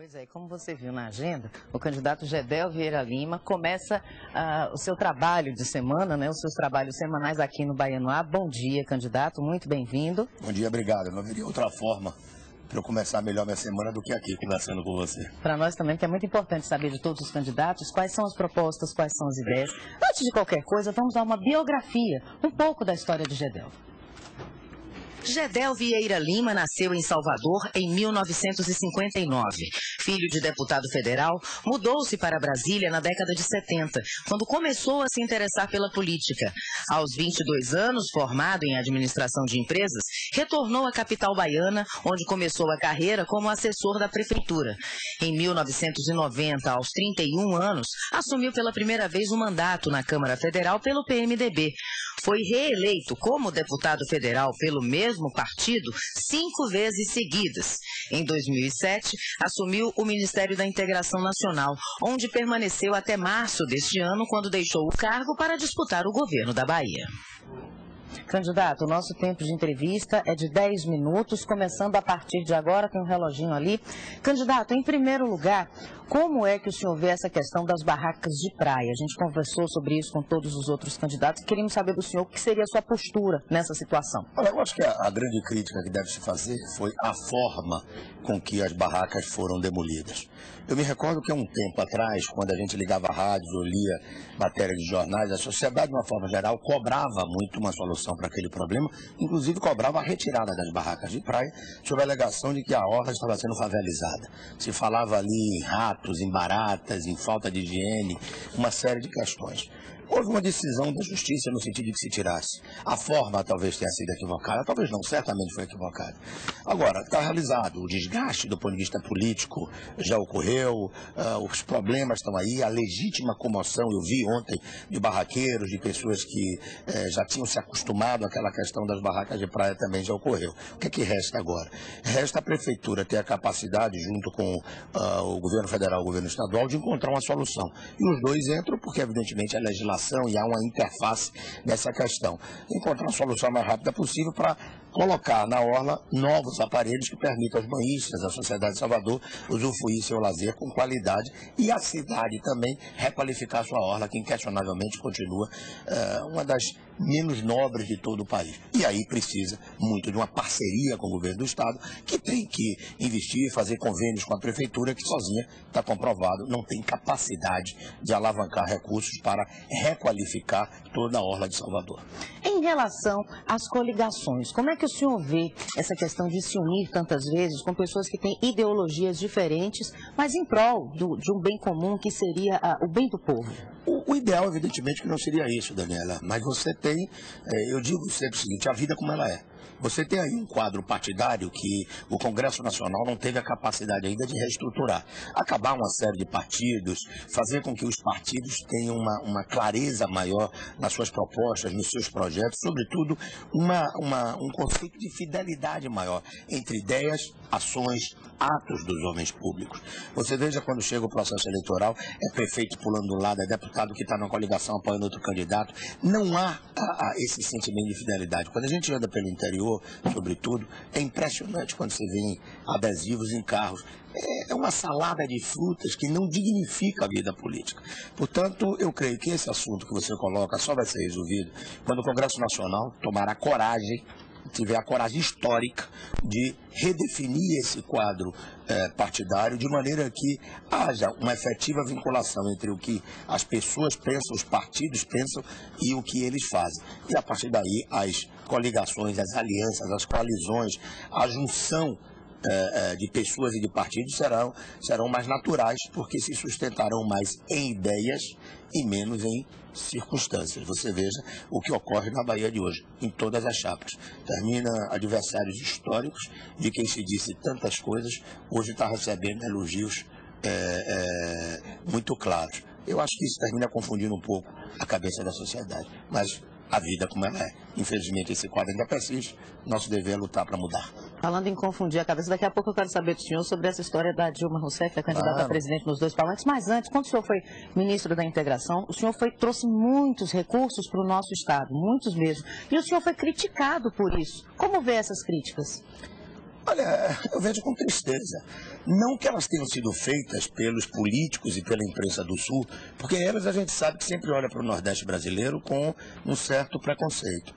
Pois é, como você viu na agenda, o candidato Gedel Vieira Lima começa o seu trabalho de semana, né, os seus trabalhos semanais aqui no Baianoá. Bom dia, candidato, muito bem-vindo. Bom dia, obrigado. Não haveria outra forma para eu começar melhor minha semana do que aqui, conversando com você. Para nós também, que é muito importante saber de todos os candidatos, quais são as propostas, quais são as ideias. Antes de qualquer coisa, vamos dar uma biografia, um pouco da história de Gedel. Gedel Vieira Lima nasceu em Salvador em 1959. Filho de deputado federal, mudou-se para Brasília na década de 70, quando começou a se interessar pela política. Aos 22 anos, formado em administração de empresas, retornou à capital baiana, onde começou a carreira como assessor da prefeitura. Em 1990, aos 31 anos, assumiu pela primeira vez um mandato na Câmara Federal pelo PMDB. Foi reeleito como deputado federal pelo mesmo partido 5 vezes seguidas. Em 2007, assumiu o Ministério da Integração Nacional, onde permaneceu até março deste ano, quando deixou o cargo para disputar o governo da Bahia. Candidato, o nosso tempo de entrevista é de 10 minutos, começando a partir de agora, tem um reloginho ali. Candidato, em primeiro lugar, como é que o senhor vê essa questão das barracas de praia? A gente conversou sobre isso com todos os outros candidatos e queríamos saber do senhor o que seria a sua postura nessa situação. Olha, eu acho que a grande crítica que deve se fazer foi a forma com que as barracas foram demolidas. Eu me recordo que há um tempo atrás, quando a gente ligava a rádio ou lia matéria de jornais, a sociedade, de uma forma geral, cobrava muito uma solução para aquele problema, inclusive cobrava a retirada das barracas de praia, sob a alegação de que a orla estava sendo favelizada. Se falava ali em ratos, em baratas, em falta de higiene, uma série de questões. Houve uma decisão da justiça no sentido de que se tirasse. A forma talvez tenha sido equivocada, talvez não, certamente foi equivocada. Agora, está realizado, o desgaste do ponto de vista político já ocorreu, os problemas estão aí, a legítima comoção, eu vi ontem, de barraqueiros, de pessoas que já tinham se acostumado àquela questão das barracas de praia também já ocorreu. O que é que resta agora? Resta a prefeitura ter a capacidade, junto com o governo federal e o governo estadual, de encontrar uma solução. E os dois entram porque, evidentemente, a legislação e há uma interface nessa questão. Encontrar a solução mais rápida possível para colocar na orla novos aparelhos que permitam aos banhistas, à sociedade de Salvador, usufruir seu lazer com qualidade e a cidade também requalificar sua orla, que inquestionavelmente continua uma das menos nobres de todo o país. E aí precisa muito de uma parceria com o governo do Estado, que tem que investir, fazer convênios com a prefeitura, que sozinha, está comprovado, não tem capacidade de alavancar recursos para requalificar toda a orla de Salvador. Em relação às coligações, como é que o senhor vê essa questão de se unir tantas vezes com pessoas que têm ideologias diferentes, mas em prol de um bem comum que seria o bem do povo? O ideal, evidentemente, que não seria isso, Daniela, mas você tem, eu digo sempre o seguinte, a vida como ela é. Você tem aí um quadro partidário que o Congresso Nacional não teve a capacidade ainda de reestruturar. Acabar uma série de partidos, fazer com que os partidos tenham uma clareza maior nas suas propostas, nos seus projetos, sobretudo um conceito de fidelidade maior entre ideias, ações, atos dos homens públicos. Você veja quando chega o processo eleitoral, é prefeito pulando do lado, é deputado que está na coligação apoiando outro candidato. Não há esse sentimento de fidelidade. Quando a gente anda pelo interior, sobretudo, é impressionante quando você vê adesivos em carros. É uma salada de frutas que não dignifica a vida política. Portanto, eu creio que esse assunto que você coloca só vai ser resolvido quando o Congresso Nacional tomar a coragem, tiver a coragem histórica de redefinir esse quadro partidário de maneira que haja uma efetiva vinculação entre o que as pessoas pensam, os partidos pensam e o que eles fazem. E a partir daí as coligações, as alianças, as coalizões, a junção de pessoas e de partidos serão mais naturais, porque se sustentarão mais em ideias e menos em circunstâncias. Você veja o que ocorre na Bahia de hoje, em todas as chapas. Termina adversários históricos de quem se disse tantas coisas, hoje está recebendo elogios muito claros. Eu acho que isso termina confundindo um pouco a cabeça da sociedade, mas a vida como ela é. Infelizmente esse quadro ainda persiste, nosso dever é lutar para mudar. Falando em confundir a cabeça, daqui a pouco eu quero saber do senhor sobre essa história da Dilma Rousseff, a candidata a presidente nos dois parlamentos. Mas antes, quando o senhor foi ministro da Integração, o senhor trouxe muitos recursos para o nosso Estado, muitos mesmo. E o senhor foi criticado por isso. Como vê essas críticas? Olha, eu vejo com tristeza. Não que elas tenham sido feitas pelos políticos e pela imprensa do Sul, porque elas a gente sabe que sempre olha para o Nordeste brasileiro com um certo preconceito.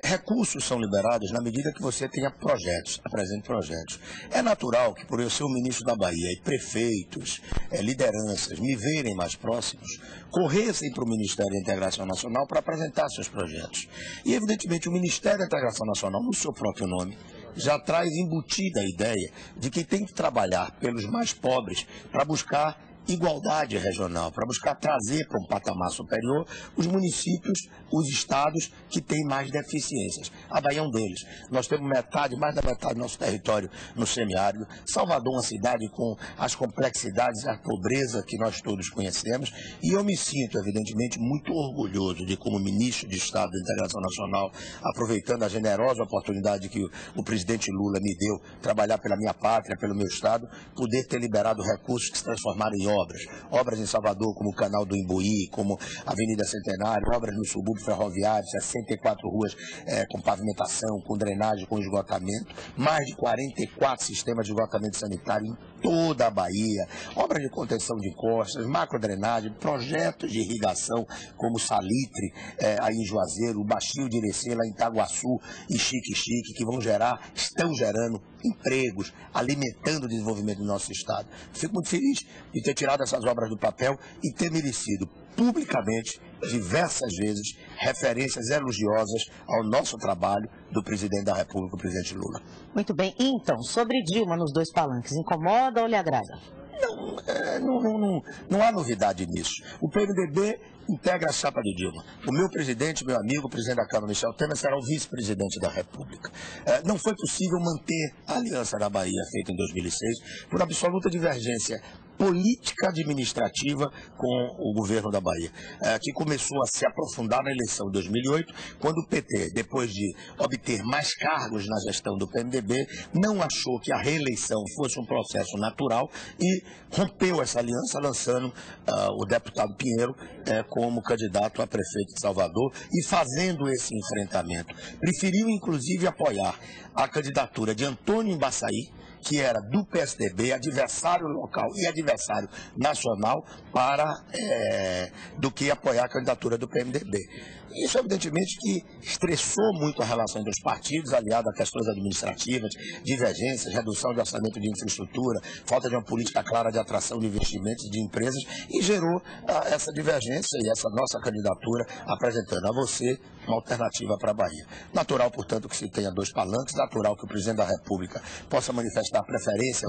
Recursos são liberados na medida que você tenha projetos, apresente projetos. É natural que, por eu ser o ministro da Bahia e prefeitos, lideranças me verem mais próximos, corressem para o Ministério da Integração Nacional para apresentar seus projetos. E, evidentemente, o Ministério da Integração Nacional, no seu próprio nome, já traz embutida a ideia de que tem que trabalhar pelos mais pobres para buscar igualdade regional, para buscar trazer para um patamar superior os municípios, os estados que têm mais deficiências. A Bahia é um deles. Nós temos mais da metade do nosso território no semiárido. Salvador, uma cidade com as complexidades e a pobreza que nós todos conhecemos. E eu me sinto, evidentemente, muito orgulhoso de, como ministro de Estado da Integração Nacional, aproveitando a generosa oportunidade que o presidente Lula me deu, trabalhar pela minha pátria, pelo meu estado, poder ter liberado recursos que se transformaram em obras em Salvador, como o Canal do Imbuí, como a Avenida Centenário, obras no subúrbio ferroviário, 64 ruas com pavimentação, com drenagem, com esgotamento, mais de 44 sistemas de esgotamento sanitário em toda a Bahia, obras de contenção de costas, macrodrenagem, projetos de irrigação como o Salitre, aí em Juazeiro, o Baixio de Irecê, lá em Itaguaçu e Xique-Xique, que estão gerando empregos, alimentando o desenvolvimento do nosso estado. Fico muito feliz de ter tirado essas obras do papel e ter merecido publicamente, diversas vezes, referências elogiosas ao nosso trabalho do presidente da República, o presidente Lula. Muito bem. Então, sobre Dilma nos dois palanques, incomoda ou lhe agrada? Não há novidade nisso. O PMDB integra a chapa de Dilma. O meu presidente, meu amigo, o presidente da Câmara, Michel Temer, será o vice-presidente da República. Não foi possível manter a aliança da Bahia feita em 2006 por absoluta divergência política administrativa com o governo da Bahia, que começou a se aprofundar na eleição de 2008, quando o PT, depois de obter mais cargos na gestão do PMDB, não achou que a reeleição fosse um processo natural e rompeu essa aliança, lançando o deputado Pinheiro como candidato a prefeito de Salvador e fazendo esse enfrentamento. Preferiu, inclusive, apoiar a candidatura de Antônio Embaçaí, que era do PSDB, adversário local e adversário nacional, do que apoiar a candidatura do PMDB. Isso, evidentemente, que estressou muito a relação entre os partidos, aliado a questões administrativas, divergências, redução de orçamento de infraestrutura, falta de uma política clara de atração de investimentos de empresas, e gerou essa divergência e essa nossa candidatura apresentando a você uma alternativa para a Bahia. Natural, portanto, que se tenha dois palanques, natural que o presidente da República possa manifestar preferência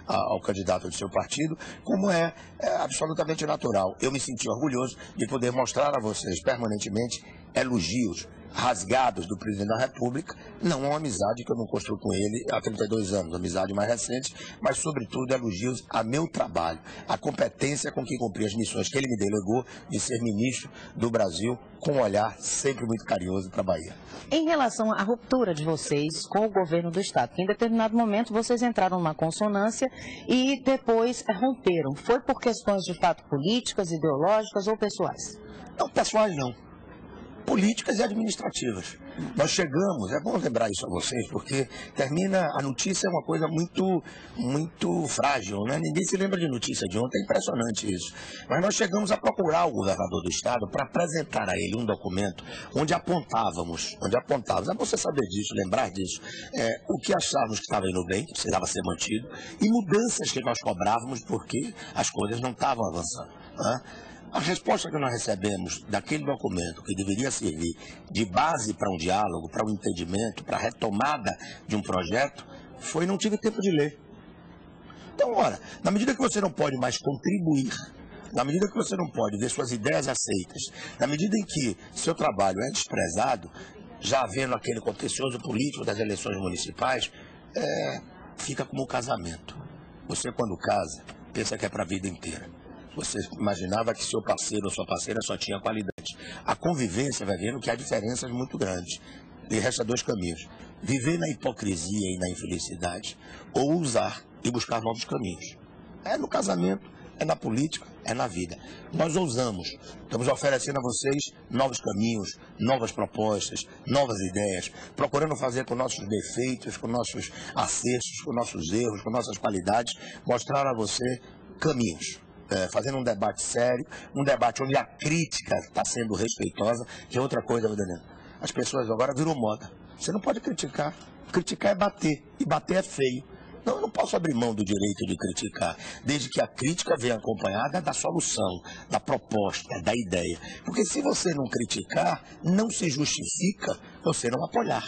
ao candidato do seu partido, como é absolutamente natural. Eu me senti orgulhoso de poder mostrar a vocês permanentemente elogios rasgados do presidente da República, não uma amizade que eu não construo com ele há 32 anos, amizade mais recente, mas sobretudo elogios a meu trabalho, a competência com que cumpri as missões que ele me delegou de ser ministro do Brasil, com um olhar sempre muito carinhoso para a Bahia. Em relação à ruptura de vocês com o governo do Estado, que em determinado momento vocês entraram numa consonância e depois romperam, foi por questões de fato políticas, ideológicas ou pessoais? Não, pessoais não. Políticas e administrativas. Nós chegamos, é bom lembrar isso a vocês, porque a notícia é uma coisa muito frágil, né? Ninguém se lembra de notícia de ontem, é impressionante isso. Mas nós chegamos a procurar o governador do estado para apresentar a ele um documento onde apontávamos, é bom você saber disso, lembrar disso, o que achávamos que estava indo bem, que precisava ser mantido, e mudanças que nós cobrávamos porque as coisas não estavam avançando, né? A resposta que nós recebemos daquele documento, que deveria servir de base para um diálogo, para um entendimento, para a retomada de um projeto, foi: não tive tempo de ler. Então, ora, na medida que você não pode mais contribuir, na medida que você não pode ver suas ideias aceitas, na medida em que seu trabalho é desprezado, já havendo aquele contencioso político das eleições municipais, fica como um casamento. Você, quando casa, pensa que é para a vida inteira. Você imaginava que seu parceiro ou sua parceira só tinha qualidade. A convivência vai vendo que há diferenças muito grandes. E resta dois caminhos: viver na hipocrisia e na infelicidade, ou usar e buscar novos caminhos. No casamento, é na política, é na vida. Nós ousamos, estamos oferecendo a vocês novos caminhos, novas propostas, novas ideias, procurando fazer com nossos defeitos, com nossos acertos, com nossos erros, com nossas qualidades, mostrar a você caminhos. Fazendo um debate sério, um debate onde a crítica está sendo respeitosa, que é outra coisa, Daniel. As pessoas agora viram moda. Você não pode criticar. Criticar é bater, e bater é feio. Não, eu não posso abrir mão do direito de criticar, desde que a crítica venha acompanhada da solução, da proposta, da ideia. Porque se você não criticar, não se justifica você não apoiar.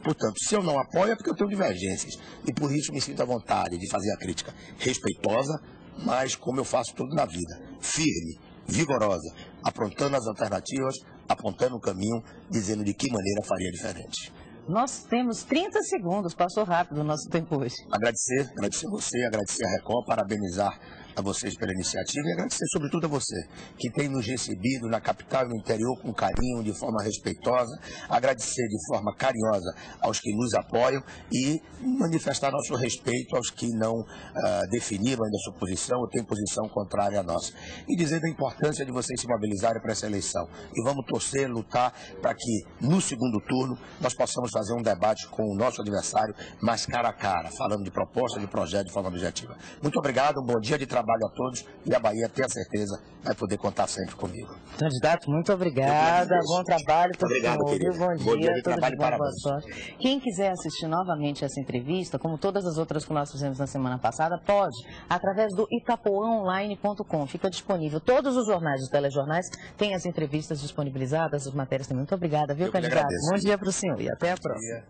Portanto, se eu não apoio é porque eu tenho divergências. E por isso me sinto à vontade de fazer a crítica respeitosa, mas como eu faço tudo na vida, firme, vigorosa, apontando as alternativas, apontando o caminho, dizendo de que maneira faria diferente. Nós temos 30 segundos, passou rápido o nosso tempo hoje. Agradecer você, agradecer a Record, parabenizar a vocês pela iniciativa e agradecer sobretudo a você, que tem nos recebido na capital e no interior com carinho, de forma respeitosa, agradecer de forma carinhosa aos que nos apoiam e manifestar nosso respeito aos que não definiram ainda a sua posição ou têm posição contrária à nossa. E dizer da importância de vocês se mobilizarem para essa eleição. E vamos torcer, lutar para que no segundo turno nós possamos fazer um debate com o nosso adversário mais cara a cara, falando de proposta, de projeto, de forma objetiva. Muito obrigado, um bom dia de trabalho a todos e a Bahia, tenha certeza, vai poder contar sempre comigo. Candidato, muito obrigada, bom trabalho. Obrigado, querido. Bom dia, de trabalho, parabéns. Quem quiser assistir novamente essa entrevista, como todas as outras que nós fizemos na semana passada, pode, através do itapuaonline.com, fica disponível. Todos os jornais, os telejornais, têm as entrevistas disponibilizadas, as matérias também. Muito obrigada, viu, candidato? Bom dia para o senhor e até a próxima.